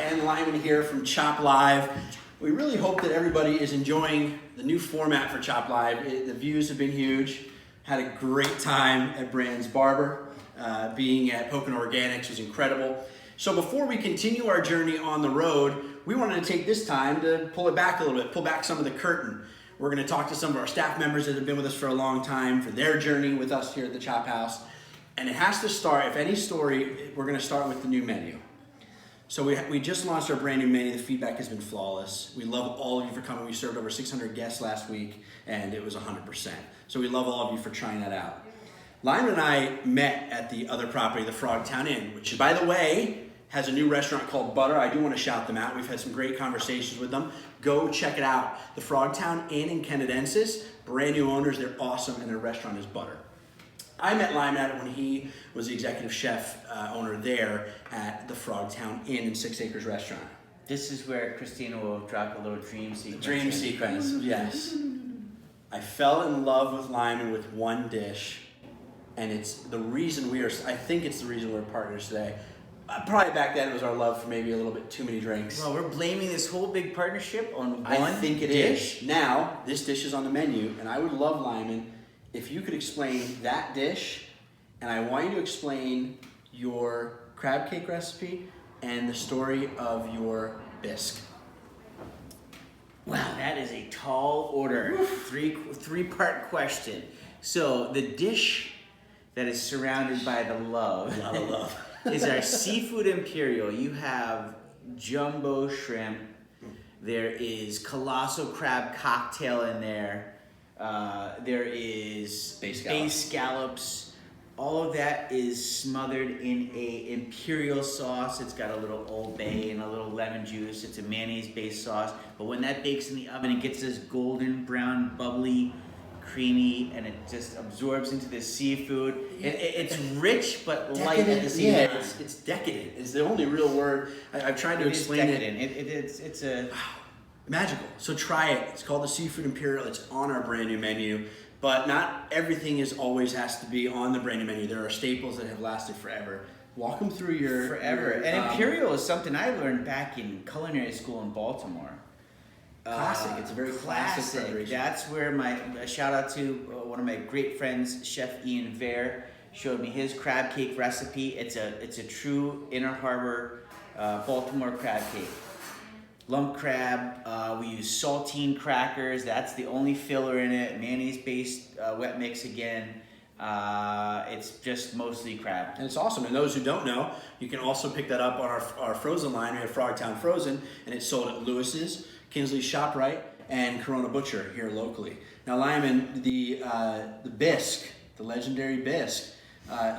and Lyman here from Chop Live. We really hope that everybody is enjoying the new format for Chop Live. The views have been huge. Had a great time at Brand's Barber. Being at Pocono Organics was incredible. So before we continue our journey on the road, we wanted to take this time to pull it back a little bit, pull back some of the curtain. We're going to talk to some of our staff members that have been with us for a long time for their journey with us here at the Chophouse. And it has to start, if any story, we're going to start with the new menu. So we just launched our brand new menu. The feedback has been flawless. We love all of you for coming. We served over 600 guests last week, and it was 100%. So we love all of you for trying that out. Lyman and I met at the other property, the Frogtown Inn, which, by the way, has a new restaurant called Butter. I do want to shout them out. We've had some great conversations with them. Go check it out. The Frogtown Inn in Canadensis, brand new owners. They're awesome, and their restaurant is Butter. I met Lyman at it when he was the executive chef owner there at the Frogtown Inn and 6 Acres Restaurant. This is where Christina will drop a little dream sequence. Dream sequence, yes. I fell in love with Lyman with one dish, and it's the reason I think it's the reason we're partners today. Probably back then it was our love for maybe a little bit too many drinks. Well, we're blaming this whole big partnership on one I think it dish. is. Now, this dish is on the menu, and I would love, Lyman, if you could explain that dish, and I want you to explain your crab cake recipe and the story of your bisque. Wow, that is a tall order. Three-part question. So the dish that is surrounded by the love. Is our seafood imperial. You have jumbo shrimp. There is colossal crab cocktail in there. There is base scallops. All of that is smothered in a imperial sauce. It's got a little Old Bay and a little lemon juice. It's a mayonnaise-based sauce. But when that bakes in the oven, it gets this golden brown, bubbly, creamy, and it just absorbs into the seafood. It's rich but light at the same time. It's decadent. It's the only real word. I've tried to explain it. It's a magical. So try it. It's called the Seafood Imperial. It's on our brand new menu. But not everything always has to be on the brand new menu. There are staples that have lasted forever. Walk them through your... Forever. And Imperial is something I learned back in culinary school in Baltimore. Classic. It's a very classic preparation. That's where a shout out to one of my great friends, Chef Ian Vare, showed me his crab cake recipe. It's a true Inner Harbor Baltimore crab cake. Lump crab. We use saltine crackers. That's the only filler in it. Mayonnaise-based wet mix again. It's just mostly crab. And it's awesome. And those who don't know, you can also pick that up on our frozen line. We have Frogtown Frozen, and it's sold at Lewis's, Kinsley's ShopRite, and Corona Butcher here locally. Now, Lyman, the bisque, the legendary bisque,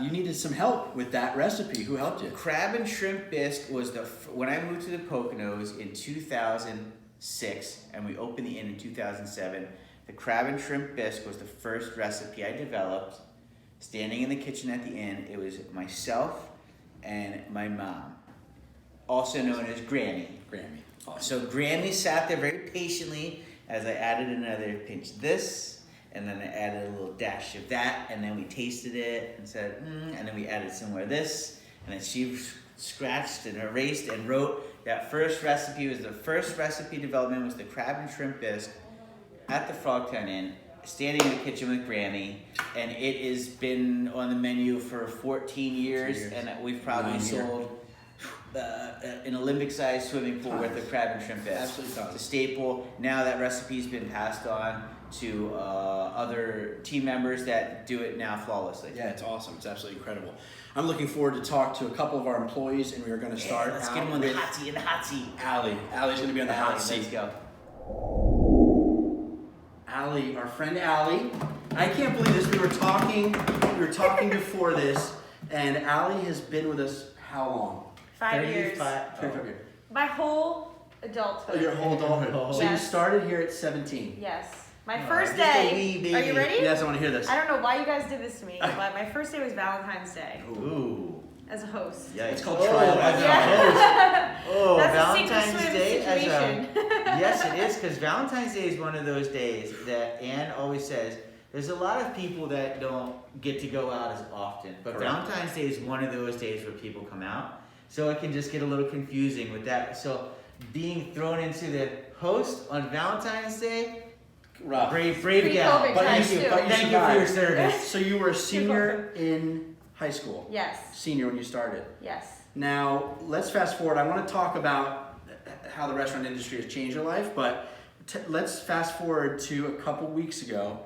you needed some help with that recipe. Who helped you? Crab and shrimp bisque was when I moved to the Poconos in 2006, and we opened the inn in 2007. The crab and shrimp bisque was the first recipe I developed. Standing in the kitchen at the inn, it was myself and my mom, also known as Grammy. Awesome. So Grammy sat there very patiently as I added another pinch of this, and then I added a little dash of that, and then we tasted it and said, and then we added some more of this, and then she scratched and erased and wrote that first recipe. The first recipe development was the crab and shrimp bisque at the Frogtown Inn, standing in the kitchen with Grammy, and it has been on the menu for 14 years. And we've probably sold an Olympic-sized swimming pool worth of crab and shrimp bisque. Absolutely. It's a staple. Now that recipe's been passed on to other team members that do it now flawlessly. Yeah, it's awesome. It's absolutely incredible. I'm looking forward to talk to a couple of our employees, and we are going to start. Let's get them on the hot seat. Allie's going to be on the hot seat. Let's go. Allie, our friend Allie. I can't believe this. We were talking before this, and Allie has been with us how long? 5 years. 35 years. My whole adulthood. Oh, your whole adulthood. So you Yes. started here at 17. Yes. My first just a day. wee baby. Are you ready? Yes, I want to hear this. I don't know why you guys did this to me, but my first day was Valentine's Day Ooh. as a host. Yeah, It's called trial. as Yeah. a host. Oh, That's a Valentine's sink or swim Day as a situation. yes, it is, because Valentine's Day is one of those days that Anne always says there's a lot of people that don't get to go out as often, but Correct. Valentine's Day is one of those days where people come out. So it can just get a little confusing with that. So being thrown into the host on Valentine's Day, Rough. brave Pre-COVID gal. times, Thank you. too. Thank you for your service. So you were a senior in high school. Yes. Senior when you started. Yes. Now, let's fast forward. I want to talk about how the restaurant industry has changed your life, but let's fast forward to a couple weeks ago.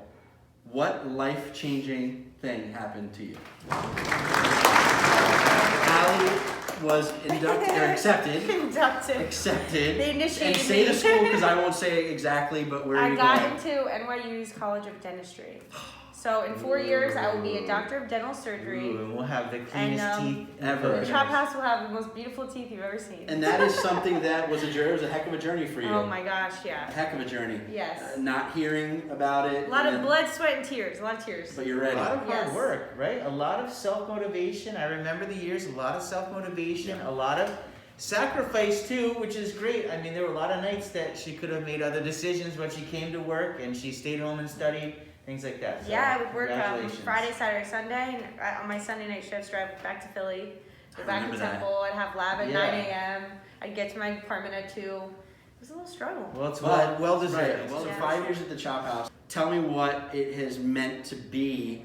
What life-changing thing happened to you? Allie was accepted. Accepted. They initiated And say me. the school because I won't say exactly, but where are I you got going? into NYU's College of Dentistry. So in 4 years, I will be a doctor of dental surgery. Ooh, and we'll have the cleanest teeth ever. The Chophouse will have the most beautiful teeth you've ever seen. And that is something that was a heck of a journey for you. Oh my gosh, A yeah. heck of a journey. Yes. Not hearing about it. A lot and of blood, sweat, and tears. A lot of tears. But you're A ready. lot of hard Yes. work, right? A lot of self-motivation. I remember the years, a lot of self-motivation, a lot of sacrifice too, which is great. I mean, there were a lot of nights that she could have made other decisions, but she came to work and she stayed home and studied, things like that. So, Yeah, I would work congratulations. Friday, Saturday, Sunday, and on my Sunday night shifts, drive back to Philly, go I back to remember that. Temple. I'd have lab at Yeah. 9 a.m. I'd get to my apartment at 2. It was a little struggle. Well, it's But- well deserved. Right. Well, Yeah. 5 years at the Chophouse. Tell me what it has meant to be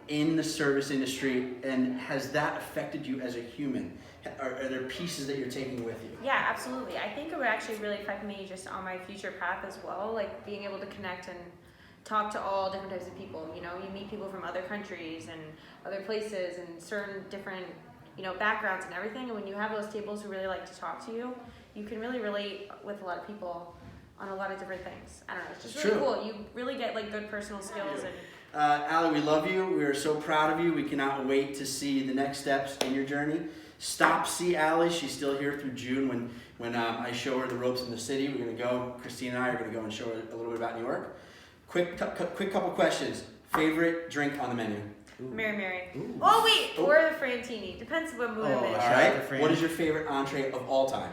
in the service industry, and has that affected you as a human? Are there pieces that you're taking with you? Yeah, absolutely. I think it would actually really affect me just on my future path as well, like being able to connect and talk to all different types of people. You know, you meet people from other countries and other places and certain different, backgrounds and everything. And when you have those tables who really like to talk to you, you can really relate with a lot of people on a lot of different things. I don't know, it's just really True. cool. You really get like good personal skills and Allie, we love you. We are so proud of you. We cannot wait to see the next steps in your journey. Stop, see Allie. She's still here through June when I show her the ropes in the city. We're going to go, Christine and I are going to go and show her a little bit about New York. Quick couple questions. Favorite drink on the menu? Mary. Ooh. Oh wait, Ooh. or the Frantini. Depends what mood I'm in. Oh, All Shout out right. to Fran. What is your favorite entree of all time?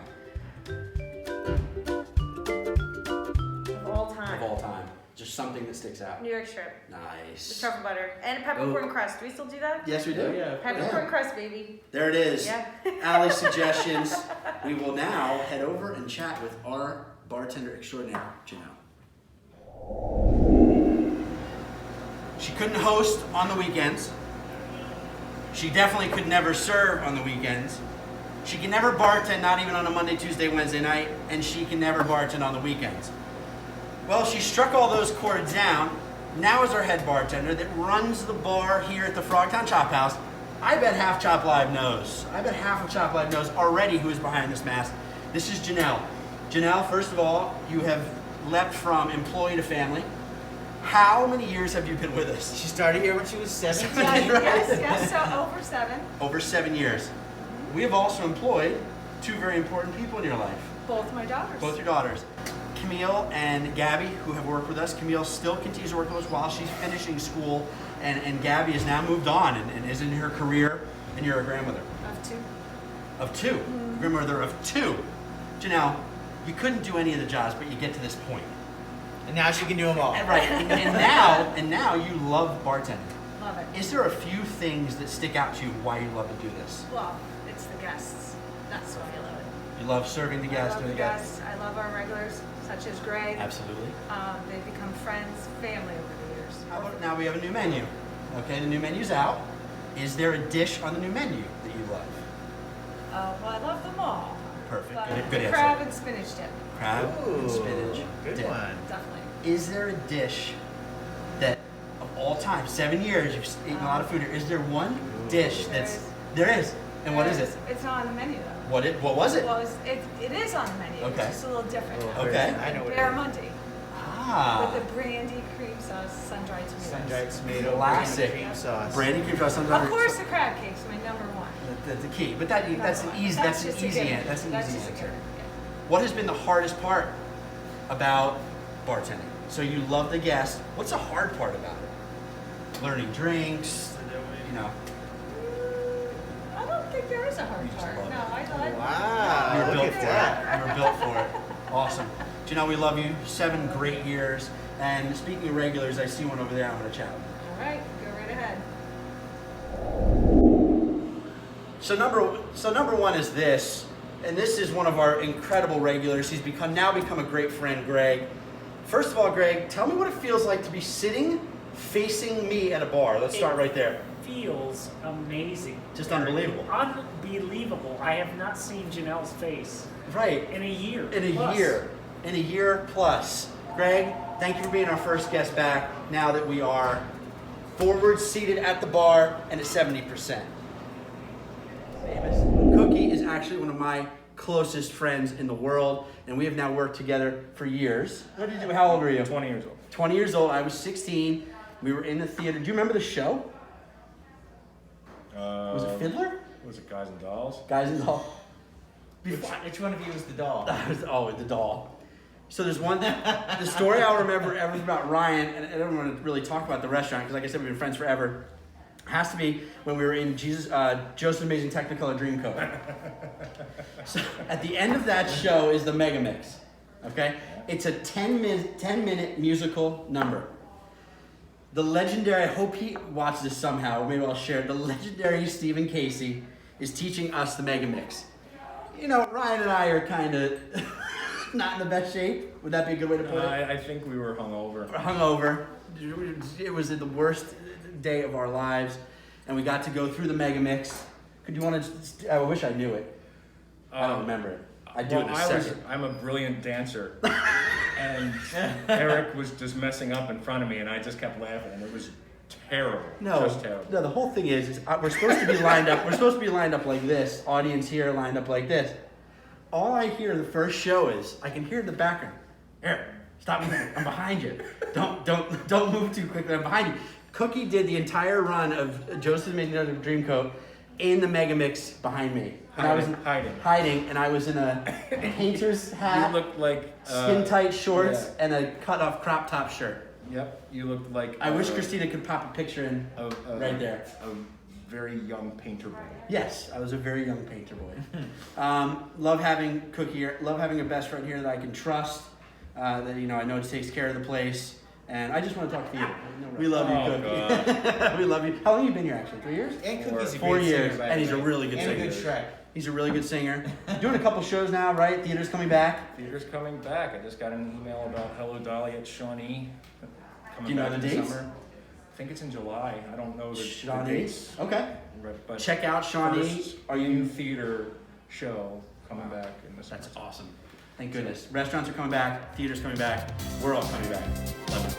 Of all time. Of all time. Just something that sticks out. New York strip. With Nice. truffle butter. And peppercorn crust. Do we still do that? Yes, we do. Oh, yeah. Peppercorn crust, baby. There it is. Yeah. Allie's suggestions. We will now head over and chat with our bartender extraordinaire, Janelle. She couldn't host on the weekends. She definitely could never serve on the weekends. She can never bartend, not even on a Monday, Tuesday, Wednesday night, and she can never bartend on the weekends. Well, she struck all those chords down. Now is our head bartender that runs the bar here at the Frogtown Chophouse. I bet half Chop Live knows. I bet half of Chop Live knows already who is behind this mask. This is Janelle. Janelle, first of all, you have leapt from employee to family. How many years have you been with us? She started here when she was 17. Yes, so over 7. Over 7 years. We have also employed 2 very important people in your life. Both my daughters. Both your daughters. Camille and Gabby, who have worked with us. Camille still continues to work with us while she's finishing school, and Gabby has now moved on and is in her career, and you're a grandmother. Of 2. Of 2. Grandmother of 2. Janelle, you couldn't do any of the jobs, but you get to this point. And now she can do them all. Right, and now you love bartending. Love it. Is there a few things that stick out to you why you love to do this? Well, it's the guests. That's why I love it. You love serving the guests, I love doing the the guests. guests. I love our regulars, such as Greg. Absolutely. They've become friends, family over the years. How about now we have a new menu? Okay, the new menu's out. Is there a dish on the new menu that you love? Well, I love them all. Perfect. But Good the answer. crab and spinach dip, Crab and Ooh, spinach. Good dip. one. definitely. Is there a dish that, of all time, 7 years, you've eaten a lot of food here, is there one dish There that's... is. There is. And what is it? It's not on the menu though. What was it? Well, it is on the menu. Okay. It's just a little different. Oh, Okay. I know what it is. Barramundi Ah. with the brandy cream sauce, sun-dried tomatoes. Sun-dried tomato, Classic. cream sauce. Brandy cream sauce. Of course, the crab cake's my number one. That's the key. But that's an Number easy. one. That's an just a easy. given. That's an That's easy just a answer. given, yeah. What has been the hardest part about bartending? So you love the guests. What's the hard part about it? Learning drinks. You know. I don't think there is a hard You just part. love No, it. I Wow, You're look built at for that. it. You're built for it. Awesome. Janelle, we love you. 7 great years. And speaking of regulars, I see one over there. I'm going to chat with. All right, go right ahead. So number one is this, and this is one of our incredible regulars. He's now become a great friend, Greg. First of all, Greg, tell me what it feels like to be sitting facing me at a bar. Let's start right there. Feels amazing. Just unbelievable. Unbelievable. I have not seen Janelle's face Right. in a year. In a year plus. Greg, thank you for being our first guest back now that we are forward seated at the bar and at 70%. Cookie is actually one of my closest friends in the world, and we have now worked together for years. How old were you? 20 years old. 20 years old. I was 16. We were in the theater. Do you remember the show? Was it Fiddler? Was it Guys and Dolls? Guys and Dolls. Which one of you was the doll? I was always the doll. So there's one, the story I'll remember ever about Ryan, and I don't want to really talk about the restaurant because, like I said, we've been friends forever. Has to be when we were in Joseph's Amazing Technicolor Dreamcoat. So at the end of that show is the Mega Mix. Okay, it's a 10-minute musical number. The legendary, I hope he watched this somehow, or maybe I'll share it. The legendary Stephen Casey is teaching us the Mega Mix. You know, Ryan and I are kind of not in the best shape. Would that be a good way to put it? I think we were hungover. Hungover. It was the worst day of our lives, and we got to go through the Mega Mix. Could you want to? I wish I knew it. I don't remember it. I do in a second. I'm a brilliant dancer, and Eric was just messing up in front of me, and I just kept laughing, and it was terrible. Just terrible. No. The whole thing is we're supposed to be lined up. We're supposed to be lined up like this. Audience here lined up like this. All I hear in the first show is I can hear in the background, Eric, stop moving. I'm behind you. Don't move too quickly. I'm behind you. Cookie did the entire run of Joseph's Amazing Dreamcoat in the Mega Mix behind me. And hiding, and I was in a painter's hat. You looked like skin tight shorts and a cut off crop top shirt. Yep, you looked like. I wish Christina could pop a picture in right there. A very young painter boy. Yes, I was a very young painter boy. Love having Cookie here. Love having a best friend here that I can trust. That I know takes care of the place. And I just want to talk to you. We love you, Cookie. We love you. How long have you been here, actually? 3 years? And Cookie's a 4 great years, singer, by and the he's a way. really good singer. And a good Shrek. He's a really good singer. Doing a couple shows now, right? Theater's coming back. Theater's coming back. I just got an email about Hello Dolly at Shawnee. Do you know the dates? Summer. I think it's in July. I don't know the Shawnee? dates. Okay. Right, but Check out Shawnee. first Are you? new theater show coming back in the summer. That's awesome. Thank goodness. Restaurants are coming back. Theater's coming back. We're all coming back. Love it.